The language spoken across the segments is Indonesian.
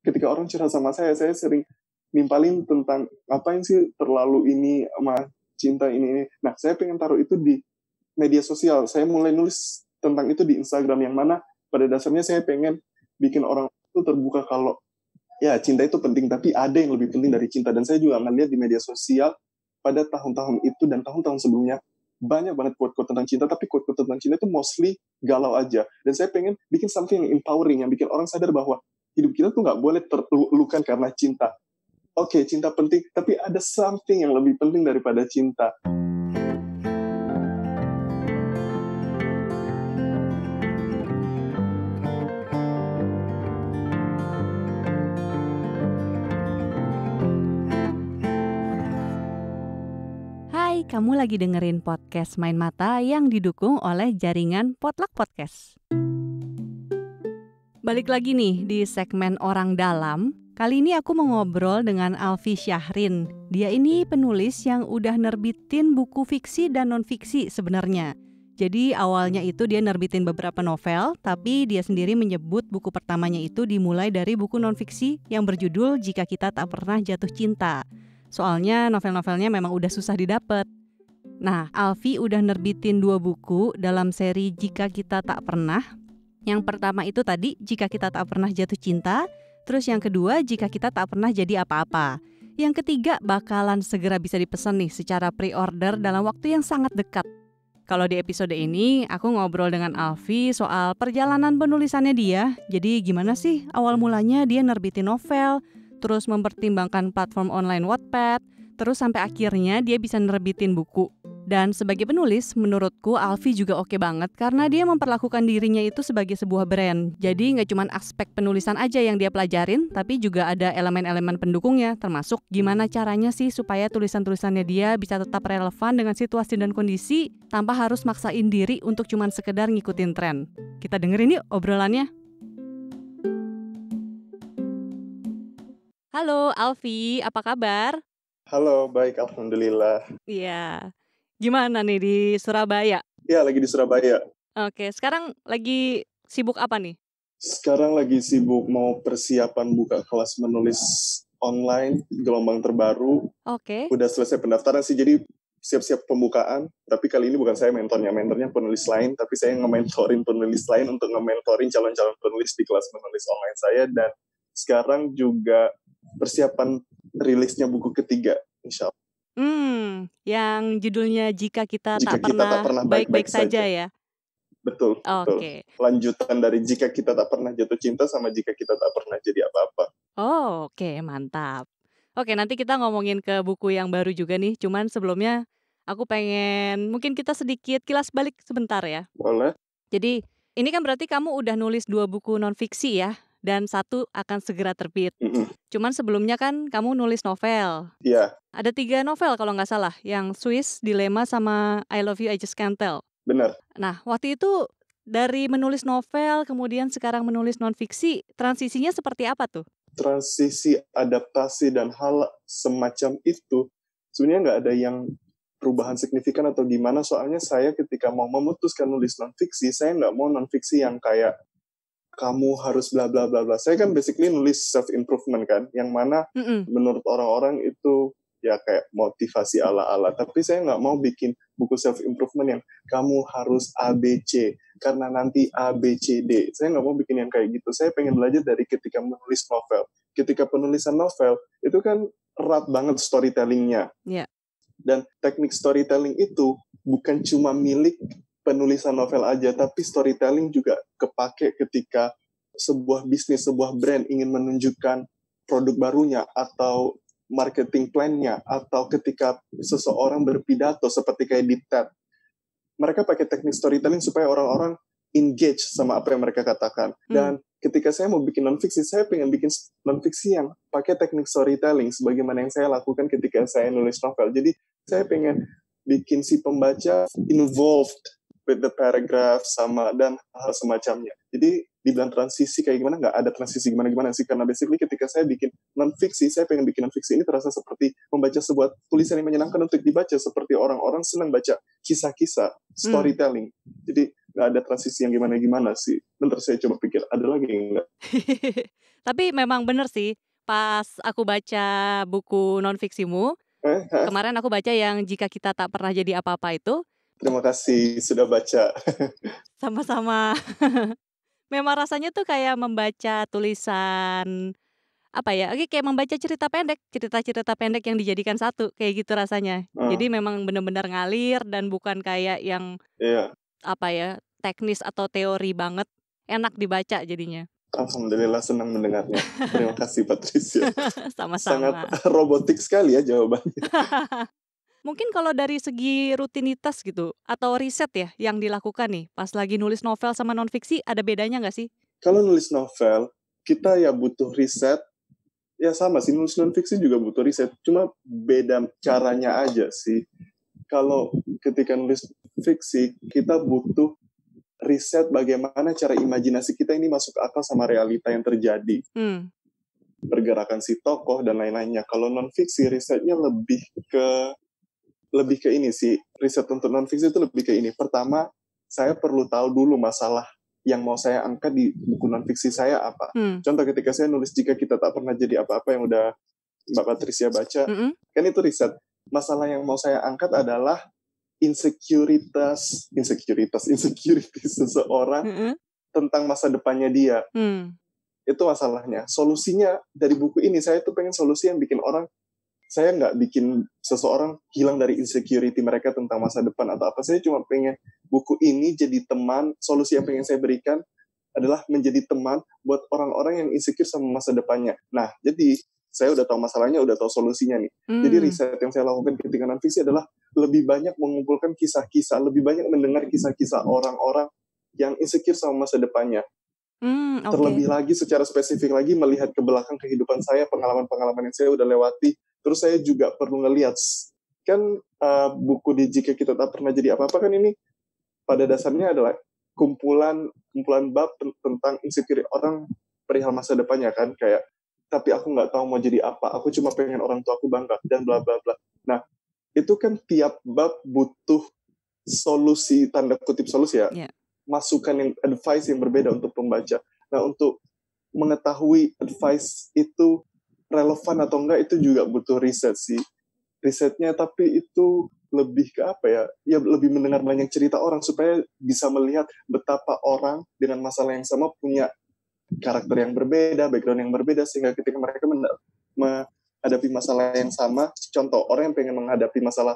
ketika orang curhat sama saya sering nimpalin tentang ngapain sih terlalu ini sama cinta ini. Nah, saya pengen taruh itu di media sosial. Saya mulai nulis tentang itu di Instagram, yang mana pada dasarnya saya pengen bikin orang itu terbuka kalau ya cinta itu penting, tapi ada yang lebih penting dari cinta. Dan saya juga ngeliat di media sosial pada tahun-tahun itu dan tahun-tahun sebelumnya banyak banget quote-quote tentang cinta, tapi quote-quote tentang cinta itu mostly galau aja. Dan saya pengen bikin something yang empowering, yang bikin orang sadar bahwa hidup kita tuh nggak boleh terlukan karena cinta. Oke, cinta penting, tapi ada something yang lebih penting daripada cinta. Hai, kamu lagi dengerin podcast Main Mata yang didukung oleh jaringan Potluck Podcast. Balik lagi nih di segmen Orang Dalam. Kali ini aku mau ngobrol dengan Alfi Syahrin. Dia ini penulis yang udah nerbitin buku fiksi dan non-fiksi sebenarnya. Jadi awalnya itu dia nerbitin beberapa novel, tapi dia sendiri menyebut buku pertamanya itu dimulai dari buku non-fiksi yang berjudul Jika Kita Tak Pernah Jatuh Cinta. Soalnya novel-novelnya memang udah susah didapat. Nah, Alfi udah nerbitin 2 buku dalam seri Jika Kita Tak Pernah. Yang pertama itu tadi, Jika Kita Tak Pernah Jatuh Cinta. Terus yang kedua, Jika Kita Tak Pernah Jadi Apa-apa. Yang ketiga bakalan segera bisa dipesan nih secara pre-order dalam waktu yang sangat dekat. Kalau di episode ini, aku ngobrol dengan Alfi soal perjalanan penulisannya dia. Jadi gimana sih awal mulanya dia nerbitin novel, terus mempertimbangkan platform online Wattpad, terus sampai akhirnya dia bisa nerbitin buku. Dan sebagai penulis, menurutku Alfi juga oke banget karena dia memperlakukan dirinya itu sebagai sebuah brand. Jadi nggak cuma aspek penulisan aja yang dia pelajarin, tapi juga ada elemen-elemen pendukungnya, termasuk gimana caranya sih supaya tulisan-tulisannya dia bisa tetap relevan dengan situasi dan kondisi tanpa harus maksain diri untuk cuma sekedar ngikutin tren. Kita dengerin yuk obrolannya. Halo Alfi, apa kabar? Halo, baik, alhamdulillah. Iya. Gimana nih di Surabaya? Ya, lagi di Surabaya. Oke, sekarang lagi sibuk apa nih? Sekarang lagi sibuk mau persiapan buka kelas menulis online gelombang terbaru. Oke. Udah selesai pendaftaran sih, jadi siap-siap pembukaan. Tapi kali ini bukan saya mentornya penulis lain, tapi saya nge-mentorin penulis lain untuk nge-mentorin calon-calon penulis di kelas menulis online saya. Dan sekarang juga persiapan rilisnya buku ketiga, insya Allah. Yang judulnya Jika Kita Tak Pernah Baik-Baik Saja ya? Betul. Oke. Lanjutan dari Jika Kita Tak Pernah Jatuh Cinta sama Jika Kita Tak Pernah Jadi Apa-apa. Oh, oke, mantap. Oke, nanti kita ngomongin ke buku yang baru juga nih. Cuman sebelumnya aku pengen mungkin kita sedikit kilas balik sebentar ya. Boleh. Jadi ini kan berarti kamu udah nulis 2 buku non-fiksi ya? Dan 1 akan segera terbit. Cuman sebelumnya kan kamu nulis novel. Iya. Ada 3 novel kalau nggak salah, yang Swiss, Dilema, sama I Love You, I Just Can't Tell. Benar. Nah, waktu itu dari menulis novel, kemudian sekarang menulis non-fiksi, transisinya seperti apa tuh? Transisi, adaptasi, dan hal semacam itu, sebenarnya nggak ada yang perubahan signifikan atau gimana, soalnya saya ketika mau memutuskan nulis non-fiksi, saya nggak mau non-fiksi yang kayak kamu harus bla bla bla bla. Saya kan basically nulis self improvement kan, yang mana menurut orang-orang itu ya kayak motivasi ala-ala. Tapi saya nggak mau bikin buku self improvement yang kamu harus ABC karena nanti ABCD. Saya nggak mau bikin yang kayak gitu. Saya pengen belajar dari ketika menulis novel. Ketika penulisan novel itu kan erat banget storytellingnya. Yeah. Dan teknik storytelling itu bukan cuma milik penulisan novel aja, tapi storytelling juga kepake ketika sebuah bisnis, sebuah brand ingin menunjukkan produk barunya atau marketing plan-nya, atau ketika seseorang berpidato seperti kayak di TED. Mereka pakai teknik storytelling supaya orang-orang engage sama apa yang mereka katakan. Dan ketika saya mau bikin non-fiksi, saya pengen bikin non-fiksi yang pakai teknik storytelling sebagaimana yang saya lakukan ketika saya nulis novel. Jadi saya pengen bikin si pembaca involved with the paragraph sama dan hal semacamnya. Jadi dibilang transisi kayak gimana, nggak ada transisi gimana-gimana sih, karena basically ketika saya bikin non-fiksi, saya pengen bikin non-fiksi ini terasa seperti membaca sebuah tulisan yang menyenangkan untuk dibaca, seperti orang-orang senang baca kisah-kisah, storytelling. Jadi nggak ada transisi yang gimana-gimana sih. Bentar saya coba pikir, ada lagi nggak? Tapi memang bener sih, pas aku baca buku non-fiksimu, Hah? kemarin aku baca yang Jika Kita Tak Pernah Jadi Apa-apa itu, Terima kasih sudah baca. sama-sama. Memang rasanya tuh kayak membaca tulisan, apa ya, kayak membaca cerita-cerita pendek yang dijadikan satu, kayak gitu rasanya. Hmm, Jadi memang benar-benar ngalir dan bukan kayak yang, iya. apa ya, teknis atau teori banget, enak dibaca jadinya. Alhamdulillah senang mendengarnya. Terima kasih Patricia. Sangat Sama-sama. robotik sekali ya jawabannya. Mungkin kalau dari segi rutinitas gitu, atau riset ya yang dilakukan nih, pas lagi nulis novel sama non-fiksi ada bedanya nggak sih? Kalau nulis novel, kita ya butuh riset. Ya sama sih, nulis non-fiksi juga butuh riset. Cuma beda caranya aja sih. Kalau ketika nulis fiksi, kita butuh riset bagaimana cara imajinasi kita ini masuk akal sama realita yang terjadi. Hmm. Pergerakan si tokoh dan lain-lainnya. Kalau non-fiksi, risetnya lebih ke ini sih. Riset untuk non-fiksi itu lebih ke ini. Pertama, saya perlu tahu dulu masalah yang mau saya angkat di buku non-fiksi saya apa. Contoh ketika saya nulis Jika Kita Tak Pernah Jadi Apa-apa yang udah Mbak Patricia baca, kan itu riset. Masalah yang mau saya angkat adalah insecurity seseorang tentang masa depannya dia. Itu masalahnya. Solusinya dari buku ini, saya tuh pengen solusi yang bikin orang, saya nggak bikin seseorang hilang dari insecurity mereka tentang masa depan atau apa. Saya cuma pengen buku ini jadi teman, solusi yang pengen saya berikan adalah menjadi teman buat orang-orang yang insecure sama masa depannya. Nah, jadi saya udah tahu masalahnya, udah tahu solusinya nih. Jadi riset yang saya lakukan ketika non-fiksi adalah lebih banyak mengumpulkan kisah-kisah, lebih banyak mendengar kisah-kisah orang-orang yang insecure sama masa depannya. Terlebih lagi, secara spesifik lagi, melihat ke belakang kehidupan saya, pengalaman-pengalaman yang saya udah lewati. Terus saya juga perlu ngelihat, kan buku di Jika Kita Tak Pernah Jadi Apa-apa kan ini pada dasarnya adalah kumpulan bab tentang insecure orang perihal masa depannya kan, kayak tapi aku nggak tahu mau jadi apa, aku cuma pengen orang tua aku bangga dan bla bla bla. Nah, itu kan tiap bab butuh solusi, tanda kutip solusi ya, masukan yang advice yang berbeda untuk pembaca. Nah, untuk mengetahui advice itu relevan atau enggak, itu juga butuh riset sih. Risetnya tapi itu lebih ke apa ya? Ya lebih mendengar banyak cerita orang supaya bisa melihat betapa orang dengan masalah yang sama punya karakter yang berbeda, background yang berbeda, sehingga ketika mereka menghadapi masalah yang sama, contoh orang yang pengen menghadapi masalah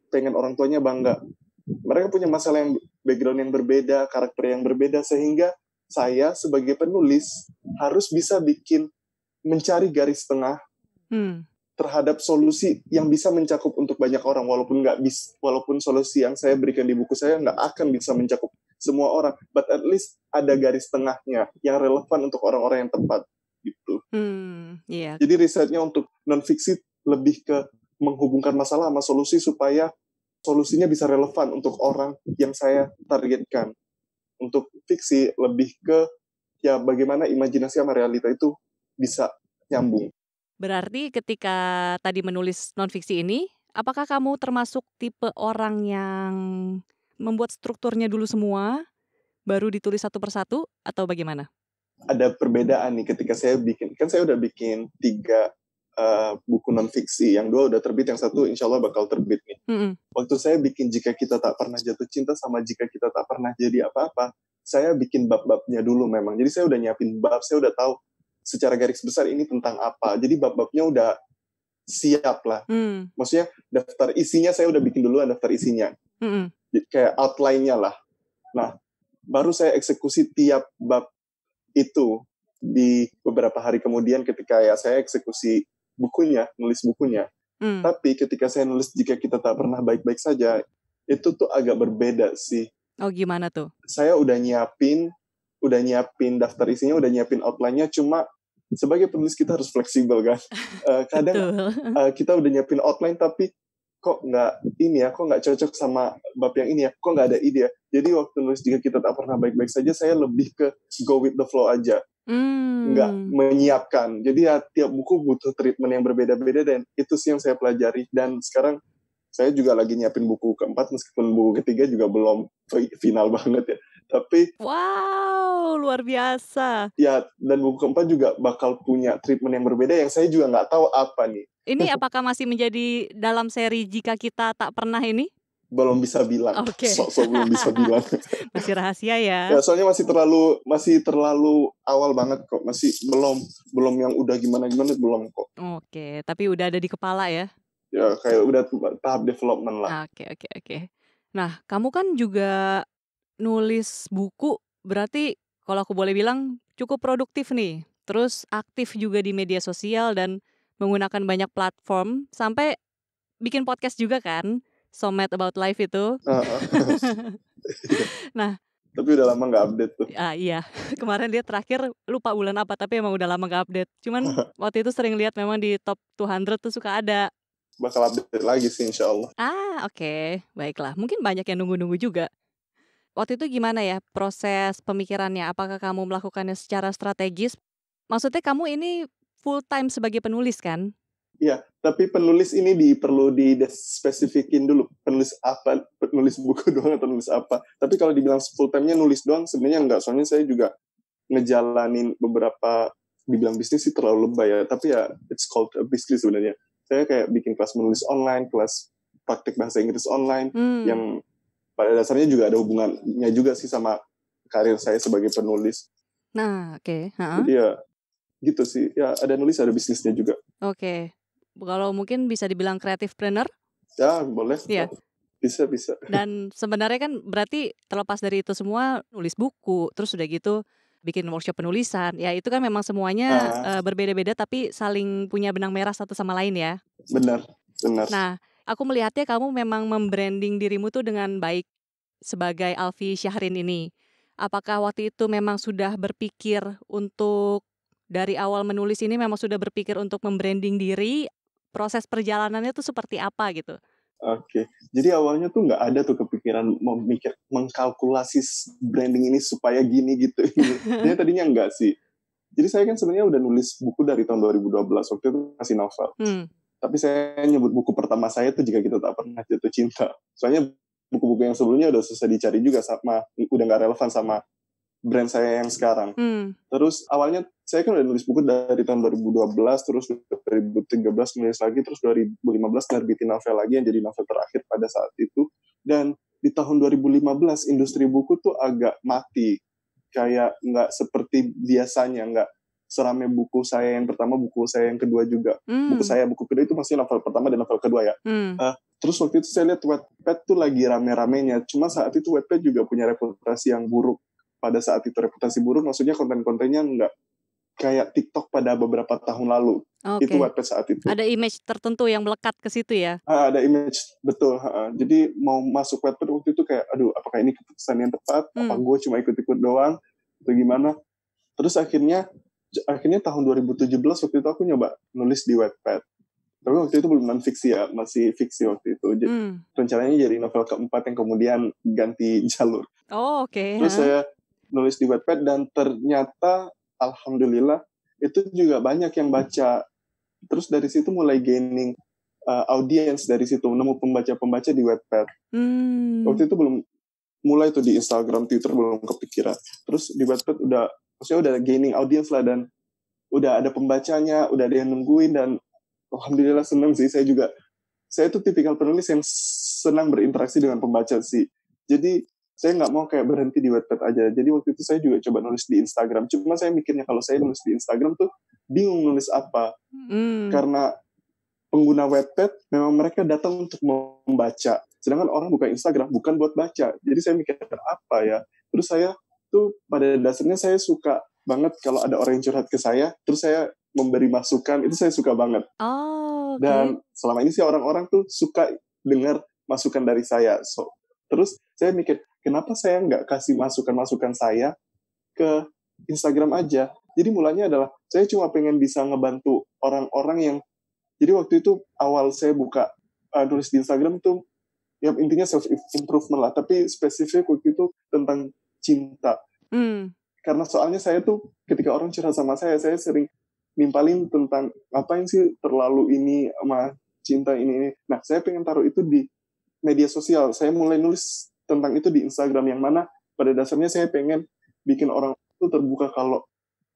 pengen orang tuanya bangga, mereka punya masalah yang background yang berbeda, karakter yang berbeda, sehingga saya sebagai penulis harus bisa mencari garis tengah terhadap solusi yang bisa mencakup untuk banyak orang, walaupun solusi yang saya berikan di buku saya nggak akan bisa mencakup semua orang, but at least ada garis tengahnya yang relevan untuk orang-orang yang tepat gitu. Jadi risetnya untuk non-fiksi lebih ke menghubungkan masalah sama solusi supaya solusinya bisa relevan untuk orang yang saya targetkan. Untuk fiksi lebih ke ya bagaimana imajinasi sama realita itu bisa nyambung. Berarti ketika tadi menulis non-fiksi ini, apakah kamu termasuk tipe orang yang membuat strukturnya dulu semua, baru ditulis satu persatu, atau bagaimana? Ada perbedaan nih ketika saya bikin. Kan saya udah bikin 3 buku non-fiksi. Yang 2 udah terbit, yang 1 insya Allah bakal terbit nih. Waktu saya bikin Jika Kita Tak Pernah Jatuh Cinta sama Jika Kita Tak Pernah Jadi Apa-apa, saya bikin bab-babnya dulu memang. Jadi saya udah nyiapin bab, saya udah tahu secara garis besar ini tentang apa. Jadi bab-babnya udah siap lah. Maksudnya daftar isinya saya udah bikin duluan, daftar isinya. Kayak outline-nya lah. Nah, baru saya eksekusi tiap bab itu di beberapa hari kemudian ketika ya saya eksekusi bukunya, nulis bukunya. Tapi ketika saya nulis Jika Kita Tak Pernah Baik-Baik Saja, itu tuh agak berbeda sih. Oh, gimana tuh? Saya udah nyiapin daftar isinya, udah nyiapin outline-nya, cuma sebagai penulis kita harus fleksibel kan. Kadang kita udah nyiapin outline tapi kok nggak cocok sama bab yang ini ya, kok nggak ada ide ya. Jadi waktu nulis Jika Kita Tak Pernah Baik-Baik Saja, saya lebih ke go with the flow aja, nggak menyiapkan. Jadi ya tiap buku butuh treatment yang berbeda-beda, dan itu sih yang saya pelajari. Dan sekarang saya juga lagi nyiapin buku keempat, meskipun buku ketiga juga belum final banget ya. Tapi Wow, luar biasa. ya, dan buku keempat juga bakal punya treatment yang berbeda yang saya juga nggak tahu apa nih. Ini apakah masih menjadi dalam seri Jika Kita Tak Pernah ini? Belum bisa bilang, Oke. sok-sok belum bisa bilang. Masih rahasia ya. Ya soalnya masih terlalu awal banget kok, masih belum yang udah gimana belum kok. Oke, tapi udah ada di kepala ya. Ya kayak udah tahap development lah. Oke. Nah, kamu kan juga nulis buku, berarti kalau aku boleh bilang cukup produktif nih. Terus aktif juga di media sosial dan menggunakan banyak platform, sampai bikin podcast juga kan, So Mad About Life itu. Nah, Tapi udah lama nggak update tuh. iya, kemarin lihat terakhir lupa bulan apa, tapi emang udah lama nggak update. Cuman waktu itu sering lihat memang di top 200 tuh suka ada. Bakal update lagi sih insya Allah. Oke, baiklah. Mungkin banyak yang nunggu-nunggu juga. Waktu itu gimana ya proses pemikirannya? Apakah kamu melakukannya secara strategis? Maksudnya kamu ini full time sebagai penulis kan? Iya, tapi penulis ini perlu dispesifikin dulu. Penulis apa? Penulis buku doang atau nulis apa? Tapi kalau dibilang full time-nya nulis doang, sebenarnya enggak. Soalnya saya juga ngejalanin beberapa, dibilang bisnis sih terlalu lebay ya. Tapi ya, it's called a business sebenarnya. Saya kayak bikin kelas menulis online, kelas praktik bahasa Inggris online, yang pada dasarnya juga ada hubungannya juga sih sama karir saya sebagai penulis. Nah, oke. Jadi ya, gitu sih. Ya, ada nulis, ada bisnisnya juga. Oke. Kalau mungkin bisa dibilang creativepreneur? Ya, boleh. Iya. Bisa. Dan sebenarnya kan berarti terlepas dari itu semua, nulis buku, terus udah gitu bikin workshop penulisan. Ya itu kan memang semuanya berbeda-beda tapi saling punya benang merah satu sama lain ya. Benar. Nah, aku melihatnya kamu memang membranding dirimu tuh dengan baik sebagai Alfi Syahrin ini. Apakah waktu itu memang sudah berpikir untuk dari awal menulis ini memang sudah berpikir untuk membranding diri? Proses perjalanannya tuh seperti apa gitu? Oke. Jadi awalnya tuh nggak ada tuh kepikiran mengkalkulasi branding ini supaya gini gitu. Jadi tadinya enggak sih. Jadi saya kan sebenarnya udah nulis buku dari tahun 2012, waktu itu masih novel. Tapi saya nyebut buku pertama saya tuh Jika Kita Tak Pernah Jatuh Cinta. Soalnya buku-buku yang sebelumnya udah susah dicari juga, udah nggak relevan sama brand saya yang sekarang. Terus awalnya saya kan udah nulis buku dari tahun 2012, terus 2013 nulis lagi, terus 2015 nerbitin novel lagi yang jadi novel terakhir pada saat itu. Dan di tahun 2015 industri buku tuh agak mati, kayak nggak seperti biasanya, nggak seramai buku saya yang pertama, buku saya yang kedua juga. Buku kedua itu maksudnya novel pertama dan novel kedua ya. Terus waktu itu saya lihat Wattpad tuh lagi rame-ramenya, cuma saat itu Wattpad juga punya reputasi yang buruk. Pada saat itu reputasi buruk, maksudnya konten-kontennya nggak kayak TikTok pada beberapa tahun lalu. Itu Wattpad saat itu. Ada image tertentu yang melekat ke situ ya? Ada image, betul. Jadi mau masuk Wattpad waktu itu kayak, aduh, apakah ini keputusan yang tepat? Apa gue cuma ikut-ikut doang? Atau gimana? Terus akhirnya tahun 2017 waktu itu aku nyoba nulis di Wattpad. Tapi waktu itu belum non-fiksi ya, masih fiksi waktu itu. Rencananya jadi novel keempat yang kemudian ganti jalur. Terus saya nulis di Wattpad dan ternyata alhamdulillah itu juga banyak yang baca. Terus dari situ mulai gaining audience dari situ, nemu pembaca-pembaca di Wattpad. Waktu itu belum mulai tuh di Instagram, Twitter belum kepikiran. Terus di Wattpad udah gaining audience lah dan udah ada pembacanya, udah ada yang nungguin dan alhamdulillah senang sih. Saya tuh tipikal penulis yang senang berinteraksi dengan pembaca sih. Jadi saya nggak mau kayak berhenti di Wattpad aja. Jadi waktu itu saya juga coba nulis di Instagram. Cuma saya mikirnya kalau saya nulis di Instagram tuh bingung nulis apa. Karena pengguna Wattpad memang mereka datang untuk membaca. Sedangkan orang buka Instagram bukan buat baca. Jadi saya mikir apa ya. Terus saya tuh pada dasarnya saya suka banget kalau ada orang yang curhat ke saya, terus saya memberi masukan, itu saya suka banget. Dan selama ini sih orang-orang tuh suka dengar masukan dari saya. Terus saya mikir, kenapa saya nggak kasih masukan-masukan saya ke Instagram aja? Jadi mulanya adalah, saya cuma pengen bisa ngebantu orang-orang yang, jadi waktu itu awal saya buka nulis di Instagram tuh, ya intinya self-improvement lah, tapi spesifik waktu itu tentang cinta. Karena soalnya saya tuh, ketika orang curhat sama saya sering nimpalin tentang, ngapain sih terlalu ini sama cinta ini. Nah, saya pengen taruh itu di media sosial. Saya mulai nulis tentang itu di Instagram, yang mana pada dasarnya saya pengen bikin orang itu terbuka kalau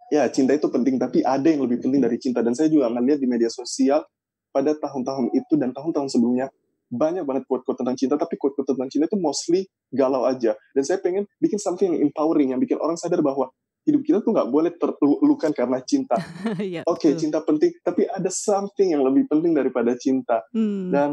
ya cinta itu penting, tapi ada yang lebih penting dari cinta. Dan saya juga ngeliat di media sosial pada tahun-tahun itu dan tahun-tahun sebelumnya banyak banget quote-quote tentang cinta, tapi quote-quote tentang cinta itu mostly galau aja. Dan saya pengen bikin something yang empowering, yang bikin orang sadar bahwa hidup kita tuh nggak boleh terlukan karena cinta. Iya, Oke, betul. cinta penting, tapi ada something yang lebih penting daripada cinta. Hmm. Dan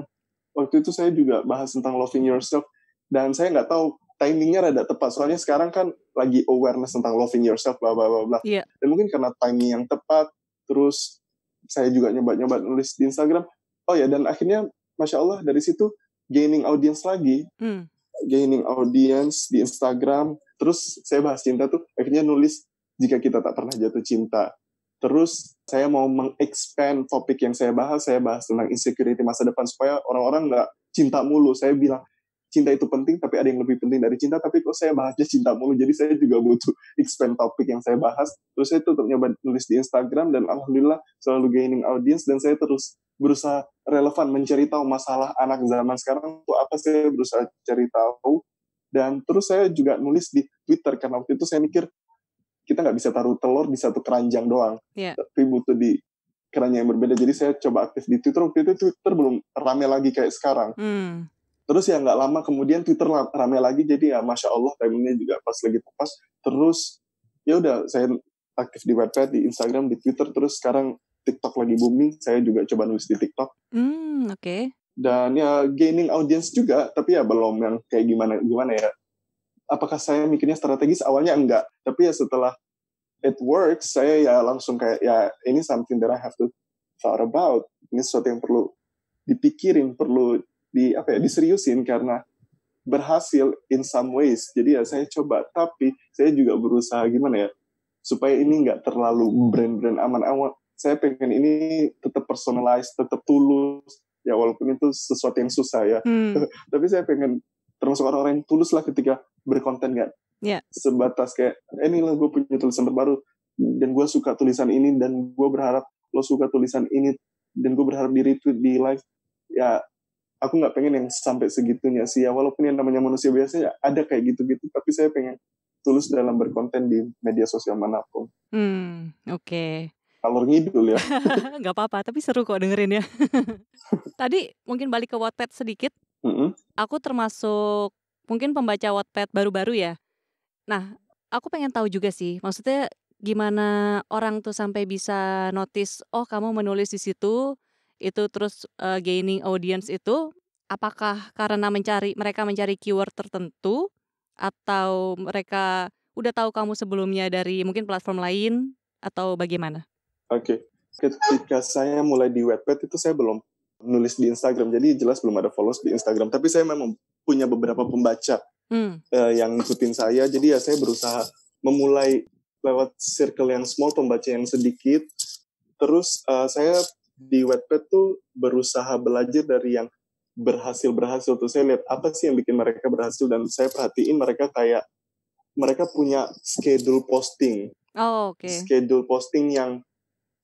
waktu itu saya juga bahas tentang loving yourself, dan saya nggak tahu timingnya rada tepat, soalnya sekarang kan lagi awareness tentang loving yourself, bla bla bla bla. Iya. Dan mungkin karena timing yang tepat, terus saya juga nyoba-nyoba nulis di Instagram. Oh ya, dan akhirnya Masya Allah dari situ gaining audience lagi, Hmm. gaining audience di Instagram. Terus saya bahas cinta tuh, akhirnya nulis jika kita tak pernah jatuh cinta. Terus saya mau meng-expand topik yang saya bahas tentang insecurity masa depan, supaya orang-orang nggak cinta mulu. Saya bilang, cinta itu penting, tapi ada yang lebih penting dari cinta, tapi kok saya bahasnya cinta mulu, jadi saya juga butuh expand topik yang saya bahas. Terus saya tetap nyoba nulis di Instagram, dan alhamdulillah selalu gaining audience, dan saya terus berusaha relevan, mencari tahu masalah anak zaman sekarang itu apa, saya berusaha cari tahu. Dan terus saya juga nulis di Twitter, karena waktu itu saya mikir, kita nggak bisa taruh telur di satu keranjang doang, tapi butuh di keranjang yang berbeda. Jadi saya coba aktif di Twitter. Waktu itu Twitter belum rame lagi kayak sekarang. Terus ya nggak lama kemudian Twitter rame lagi, jadi ya Masya Allah timingnya juga pas lagi tepat. Terus ya udah saya aktif di Wattpad, di Instagram, di Twitter. Terus sekarang TikTok lagi booming, saya juga coba nulis di TikTok. Oke. Dan ya gaining audience juga, tapi ya belum yang kayak gimana ya. Apakah saya mikirnya strategis? Awalnya enggak, tapi ya setelah it works, saya ya langsung kayak, ya ini something that I have to thought about. Ini sesuatu yang perlu dipikirin, perlu diseriusin, karena berhasil in some ways. Jadi ya saya coba, tapi saya juga berusaha gimana ya, supaya ini nggak terlalu brand-brand aman-aman. Saya pengen ini tetap personalized, tetap tulus, ya walaupun itu sesuatu yang susah ya. Tapi saya pengen termasuk orang-orang yang tulus lah ketika berkonten, nggak sebatas kayak, ini lah gue punya tulisan terbaru, dan gue suka tulisan ini, dan gue berharap lo suka tulisan ini, dan gue berharap di retweet, di live. Ya aku nggak pengen yang sampai segitunya sih ya, walaupun yang namanya manusia biasa ya ada kayak gitu-gitu, tapi saya pengen tulus dalam berkonten di media sosial manapun. Oke. Kalor ngidul ya. Nggak apa-apa, tapi seru kok dengerin ya. Tadi mungkin balik ke Wattpad sedikit. Aku termasuk mungkin pembaca Wattpad baru-baru ya. Nah, aku pengen tahu juga sih, maksudnya gimana orang tuh sampai bisa notice, oh kamu menulis di situ, itu terus gaining audience itu, apakah karena mereka mencari keyword tertentu, atau mereka udah tahu kamu sebelumnya dari mungkin platform lain, atau bagaimana? Oke. Ketika saya mulai di Wattpad itu saya belum nulis di Instagram, jadi jelas belum ada followers di Instagram, tapi saya memang punya beberapa pembaca yang ngikutin saya, jadi ya saya berusaha memulai lewat circle yang small, pembaca yang sedikit. Terus saya di Wattpad tuh berusaha belajar dari yang berhasil tuh. Saya lihat apa sih yang bikin mereka berhasil, dan saya perhatiin mereka punya schedule posting. Schedule posting yang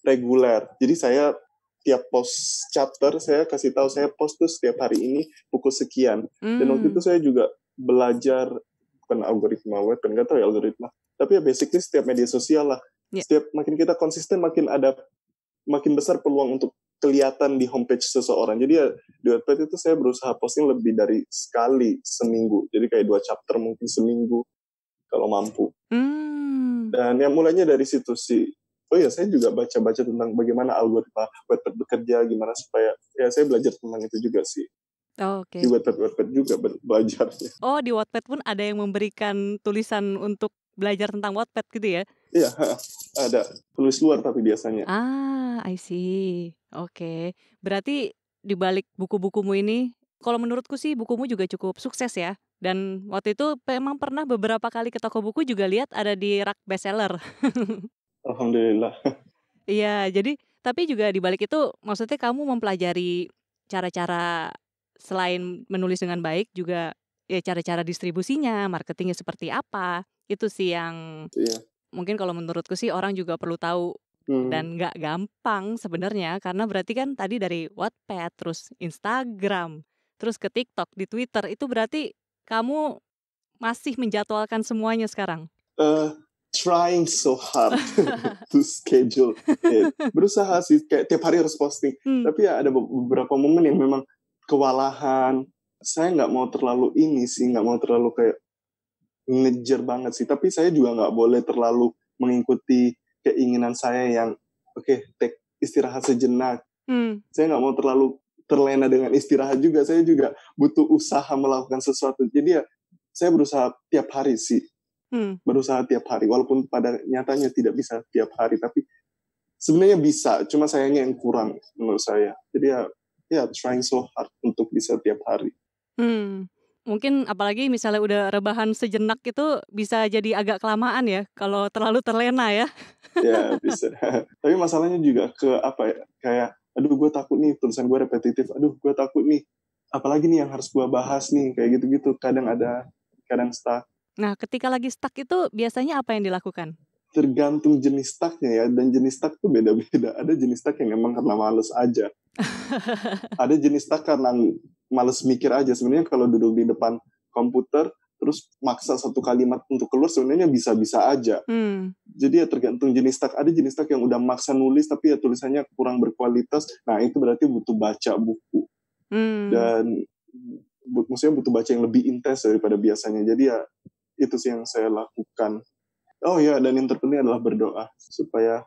reguler. Jadi saya tiap post chapter saya kasih tahu, saya post tuh setiap hari ini pukul sekian. Dan waktu itu saya juga belajar, bukan algoritma web, kan nggak tahu ya algoritma, tapi ya basically setiap media sosial lah. Setiap makin kita konsisten, makin besar peluang untuk kelihatan di homepage seseorang. Jadi ya di Wattpad itu saya berusaha posting lebih dari sekali seminggu. Jadi kayak 2 chapter mungkin seminggu kalau mampu. Dan yang mulainya dari situ sih. Oh ya, saya juga baca-baca tentang bagaimana algoritma Wattpad bekerja, gimana supaya, ya saya belajar tentang itu juga sih. Di Wattpad juga belajarnya. Oh, di Wattpad pun ada yang memberikan tulisan untuk belajar tentang Wattpad gitu ya? Iya, ada. Tulis luar tapi biasanya. I see. Oke. Berarti di balik buku-bukumu ini, kalau menurutku sih bukumu juga cukup sukses ya. Dan waktu itu memang pernah beberapa kali ke toko buku juga lihat ada di rak bestseller. Alhamdulillah. Iya, jadi tapi juga di balik itu maksudnya kamu mempelajari cara-cara selain menulis dengan baik juga ya cara-cara distribusinya, marketingnya seperti apa. Itu sih yang mungkin kalau menurutku sih orang juga perlu tahu, dan nggak gampang sebenarnya, karena berarti kan tadi dari Wattpad, terus Instagram, terus ke TikTok, di Twitter, itu berarti kamu masih menjadwalkan semuanya sekarang? Trying so hard to schedule it. Berusaha sih, kayak tiap hari harus posting. Tapi ya ada beberapa momen yang memang kewalahan. Saya nggak mau terlalu nggak mau terlalu kayak ngejar banget sih. Tapi saya juga nggak boleh terlalu mengikuti keinginan saya yang take istirahat sejenak. Saya nggak mau terlalu terlena dengan istirahat juga. Saya juga butuh usaha melakukan sesuatu. Jadi ya saya berusaha tiap hari sih. Berusaha tiap hari, walaupun pada nyatanya tidak bisa tiap hari, tapi sebenarnya bisa, cuma sayangnya yang kurang menurut saya. Jadi ya trying so hard untuk bisa tiap hari. Mungkin apalagi misalnya udah rebahan sejenak itu bisa jadi agak kelamaan ya, kalau terlalu terlena ya. Ya bisa. Tapi masalahnya juga kayak aduh gue takut nih tulisan gue repetitif, aduh gue takut nih apalagi nih yang harus gue bahas nih, kayak gitu-gitu. Kadang stuck. Nah, ketika lagi stuck itu biasanya apa yang dilakukan? Tergantung jenis stucknya ya, dan jenis stuck tuh beda-beda. Ada jenis stuck yang emang karena males aja. Ada jenis stuck karena males mikir aja. Sebenarnya kalau duduk di depan komputer, terus maksa satu kalimat untuk keluar, sebenarnya bisa-bisa aja. Jadi ya tergantung jenis stuck. Ada jenis stuck yang udah maksa nulis, tapi ya tulisannya kurang berkualitas. Nah, itu berarti butuh baca buku. Dan maksudnya butuh baca yang lebih intens daripada biasanya. Jadi ya itu sih yang saya lakukan. Oh ya, dan yang terpenting adalah berdoa supaya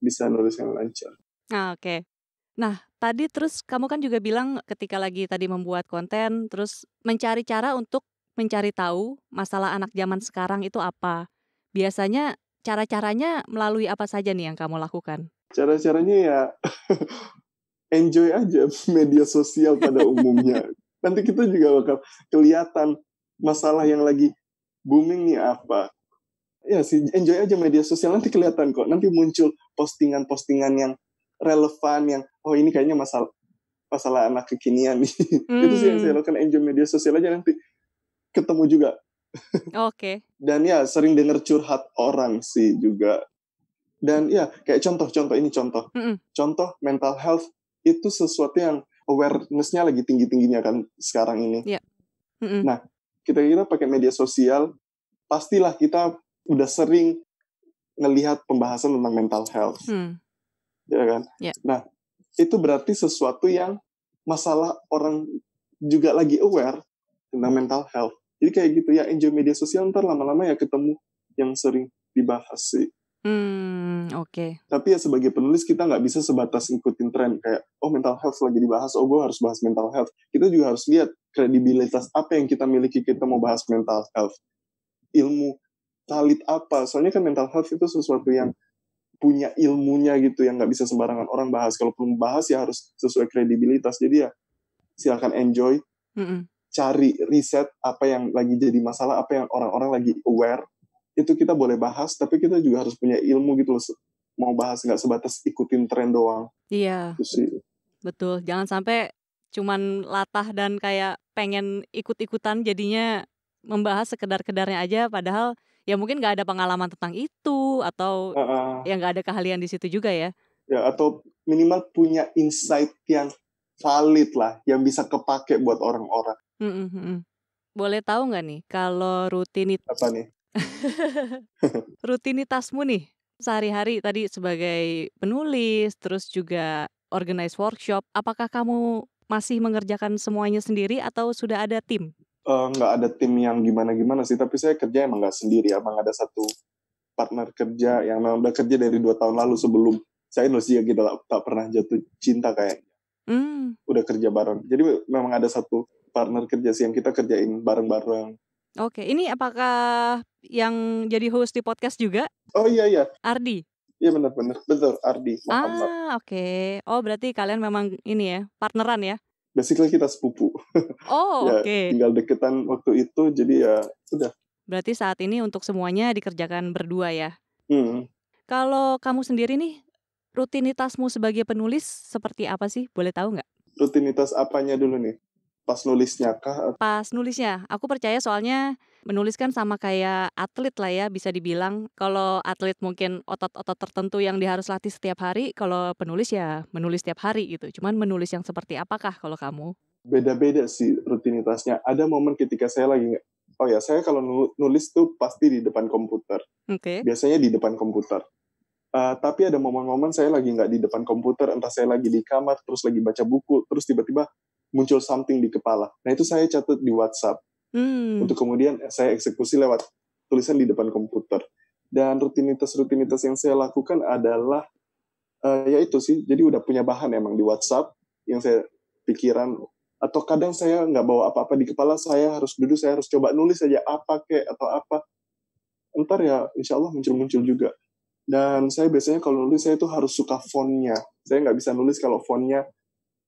bisa nulis yang lancar. Oke. Nah, tadi terus kamu kan juga bilang ketika lagi tadi membuat konten, terus mencari cara untuk mencari tahu masalah anak zaman sekarang itu apa. Biasanya cara-caranya melalui apa saja nih yang kamu lakukan? Cara-caranya ya enjoy aja media sosial pada umumnya. Nanti kita juga bakal kelihatan masalah yang lagi booming nih apa. Ya sih, enjoy aja media sosial, nanti kelihatan kok. Nanti muncul postingan-postingan yang relevan, yang ini kayaknya masalah anak kekinian nih. Itu sih yang saya lakukan, enjoy media sosial aja, nanti ketemu juga. Oke. Dan ya sering denger curhat orang sih juga. Dan ya kayak contoh mental health itu sesuatu yang awareness-nya lagi tinggi-tingginya kan sekarang ini. Yeah. Nah, kita pakai media sosial, pastilah kita udah sering ngelihat pembahasan tentang mental health. Ya kan? Yeah. Nah, itu berarti sesuatu yang masalah orang juga lagi aware tentang mental health. Jadi kayak gitu ya, enjoy media sosial, ntar lama-lama ya ketemu yang sering dibahas sih. Oke. Tapi ya sebagai penulis kita nggak bisa sebatas ngikutin tren kayak mental health lagi dibahas, gue harus bahas mental health. Kita juga harus lihat kredibilitas apa yang kita miliki, kita mau bahas mental health. Ilmu valid apa? Soalnya kan mental health itu sesuatu yang punya ilmunya gitu, yang nggak bisa sembarangan orang bahas. Kalaupun bahas ya harus sesuai kredibilitas. Jadi ya silakan enjoy, cari riset apa yang lagi jadi masalah, apa yang orang-orang lagi aware. Itu kita boleh bahas, tapi kita juga harus punya ilmu gitu loh. Mau bahas nggak sebatas ikutin tren doang. Iya, sih. Betul. Jangan sampai cuman latah dan kayak pengen ikut-ikutan jadinya membahas sekedar-kedarnya aja, padahal ya mungkin nggak ada pengalaman tentang itu atau ya nggak ada keahlian di situ juga ya. Ya, atau minimal punya insight yang valid lah, yang bisa kepake buat orang-orang. Boleh tahu nggak nih kalau Apa nih? rutinitasmu nih sehari-hari tadi sebagai penulis, terus juga organize workshop, apakah kamu masih mengerjakan semuanya sendiri atau sudah ada tim? Nggak ada tim yang gimana-gimana sih, tapi saya kerja emang nggak sendiri, emang ada satu partner kerja yang memang udah kerja dari 2 tahun lalu sebelum saya nulis juga, kita tak pernah jatuh cinta kayaknya. Udah kerja bareng. Jadi memang ada satu partner kerja sih yang kita kerjain bareng-bareng. Oke, ini apakah yang jadi host di podcast juga? Oh iya. Ardi? Iya benar-benar, betul, Ardi Muhammad. Oke. Oh berarti kalian memang ini ya, partneran ya? Basically kita sepupu. Oh ya, oke. Tinggal deketan waktu itu, jadi ya udah. Berarti saat ini untuk semuanya dikerjakan berdua ya? Kalau kamu sendiri nih, rutinitasmu sebagai penulis seperti apa sih? Boleh tahu nggak? Rutinitas apanya dulu nih? Pas nulisnya kah? Pas nulisnya. Aku percaya soalnya menulis kan sama kayak atlet lah ya, bisa dibilang. Kalau atlet mungkin otot-otot tertentu yang dia harus latih setiap hari, kalau penulis ya menulis setiap hari gitu. Cuman menulis yang seperti apakah kalau kamu? Beda-beda sih rutinitasnya. Ada momen ketika saya lagi saya kalau nulis tuh pasti di depan komputer. Oke. Biasanya di depan komputer. Tapi ada momen-momen saya lagi nggak di depan komputer, entah saya lagi di kamar, terus lagi baca buku, terus tiba-tiba muncul something di kepala. Nah itu saya catat di WhatsApp. Untuk kemudian saya eksekusi lewat tulisan di depan komputer. Dan rutinitas yang saya lakukan adalah ya itu sih, jadi udah punya bahan emang di WhatsApp yang saya pikiran, atau kadang saya nggak bawa apa-apa di kepala, saya harus duduk, saya harus coba nulis aja apa kek atau apa, ntar ya insya Allah muncul juga. Dan saya biasanya kalau nulis saya itu harus suka fontnya, saya nggak bisa nulis kalau fontnya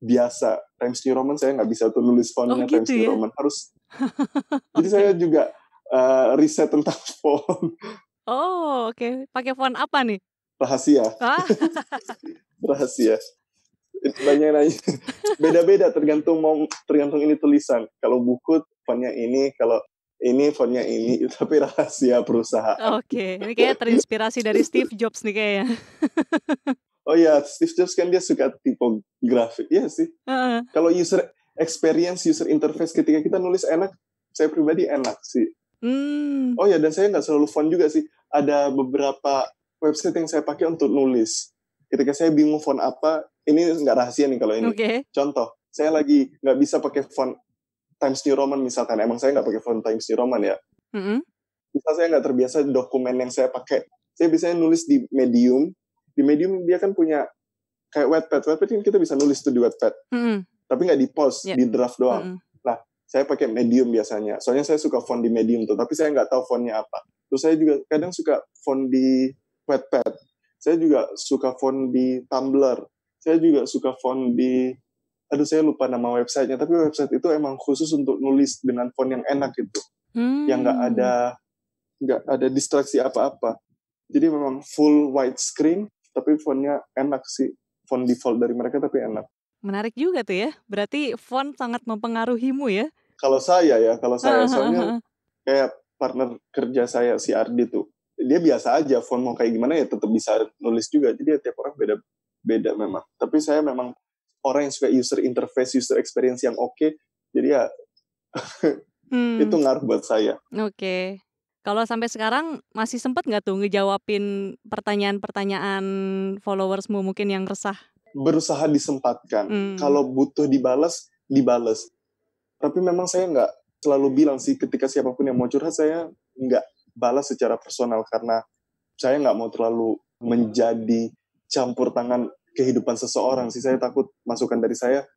biasa Times New Roman, saya nggak bisa tuh nulis fontnya gitu Times New ya? Roman, harus. Jadi saya juga riset tentang font. Oh, oke. Pakai font apa nih? Rahasia. Rahasia. Banyak nanya. Beda-beda tergantung ini tulisan. Kalau buku fontnya ini, kalau ini fontnya ini, tapi rahasia perusahaan. Oke, ini kayak terinspirasi dari Steve Jobs nih kayaknya. Oh ya, Steve Jobs kan dia suka tipografi. Iya sih. Kalau user experience, user interface ketika kita nulis enak, saya pribadi enak sih. Oh ya, dan saya nggak selalu font juga sih. Ada beberapa website yang saya pakai untuk nulis. Ketika saya bingung font apa, ini nggak rahasia nih kalau ini. Okay. Contoh, saya lagi nggak bisa pakai font Times New Roman misalkan. Emang saya nggak pakai font Times New Roman ya. Misal saya nggak terbiasa dokumen yang saya pakai. Saya biasanya nulis di Medium. Di Medium dia kan punya kayak Wattpad. Wattpad kan kita bisa nulis tuh di Wattpad. Tapi nggak di post, di draft doang. Nah, saya pakai Medium biasanya. Soalnya saya suka font di Medium tuh. Tapi saya nggak tahu fontnya apa. Terus saya juga kadang suka font di Wattpad. Saya juga suka font di Tumblr. Saya juga suka font di... Aduh, saya lupa nama websitenya. Tapi website itu emang khusus untuk nulis dengan font yang enak gitu. Yang nggak ada distraksi apa-apa. Jadi memang full widescreen, tapi fontnya enak sih. Font default dari mereka tapi enak. Menarik juga tuh ya. Berarti font sangat mempengaruhimu ya? Kalau saya soalnya kayak partner kerja saya si Ardi tuh, dia biasa aja font mau kayak gimana ya tetap bisa nulis juga. Jadi tiap orang beda memang. Tapi saya memang orang yang suka user interface, user experience yang oke. Jadi ya itu ngaruh buat saya. Oke. Kalau sampai sekarang masih sempat nggak tuh ngejawabin pertanyaan-pertanyaan followersmu mungkin yang resah? Berusaha disempatkan. Kalau butuh dibalas. Tapi memang saya nggak selalu bilang sih ketika siapapun yang mau curhat, saya nggak balas secara personal karena saya nggak mau terlalu menjadi campur tangan kehidupan seseorang sih. Saya takut masukan dari saya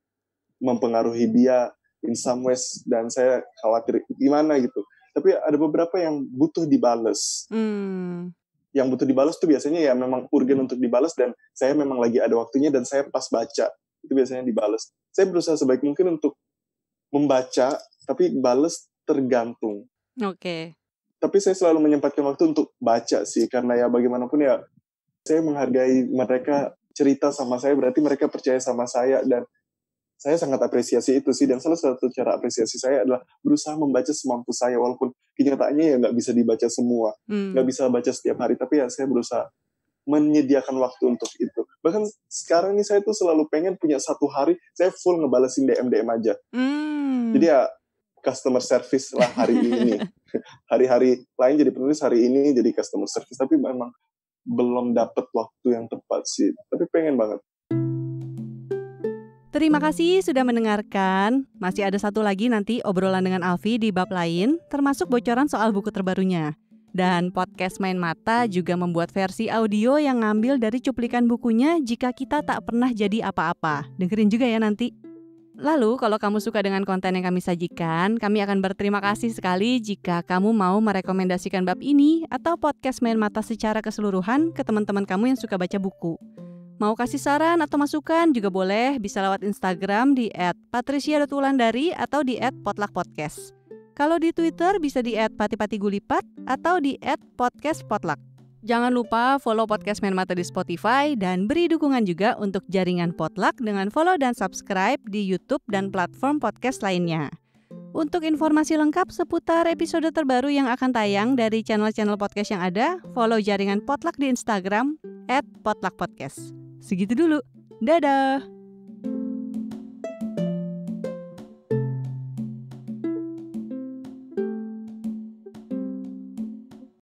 mempengaruhi dia in some ways dan saya khawatir gimana gitu. Tapi ada beberapa yang butuh dibalas. Yang butuh dibalas tuh biasanya ya memang urgen untuk dibalas dan saya memang lagi ada waktunya dan saya pas baca. Itu biasanya dibalas. Saya berusaha sebaik mungkin untuk membaca, tapi balas tergantung. Oke. Tapi saya selalu menyempatkan waktu untuk baca sih, karena ya bagaimanapun ya, saya menghargai mereka cerita sama saya, berarti mereka percaya sama saya, dan saya sangat apresiasi itu sih, dan salah satu cara apresiasi saya adalah berusaha membaca semampu saya, walaupun kenyataannya ya nggak bisa dibaca semua, nggak bisa baca setiap hari, tapi ya saya berusaha menyediakan waktu untuk itu. Bahkan sekarang ini saya tuh selalu pengen punya satu hari, saya full ngebalesin DM aja. Jadi ya customer service lah hari ini. Hari-hari lain jadi penulis, hari ini jadi customer service. Tapi memang belum dapat waktu yang tepat sih. Tapi pengen banget. Terima kasih sudah mendengarkan. Masih ada satu lagi nanti obrolan dengan Alfi di bab lain, termasuk bocoran soal buku terbarunya. Dan podcast Main Mata juga membuat versi audio yang ngambil dari cuplikan bukunya Jika Kita Tak Pernah Jadi Apa-Apa. Dengerin juga ya nanti. Lalu kalau kamu suka dengan konten yang kami sajikan, kami akan berterima kasih sekali jika kamu mau merekomendasikan bab ini atau podcast Main Mata secara keseluruhan ke teman-teman kamu yang suka baca buku. Mau kasih saran atau masukan juga boleh, bisa lewat Instagram di @patricia.wulandari atau di @potluckpodcast. Kalau di Twitter bisa di @patipatigulipat atau di @podcastpotluck. Jangan lupa follow podcast Main Mata di Spotify dan beri dukungan juga untuk jaringan Potluck dengan follow dan subscribe di YouTube dan platform podcast lainnya. Untuk informasi lengkap seputar episode terbaru yang akan tayang dari channel-channel podcast yang ada, follow jaringan Potluck di Instagram @potluckpodcast. Segitu dulu. Dadah!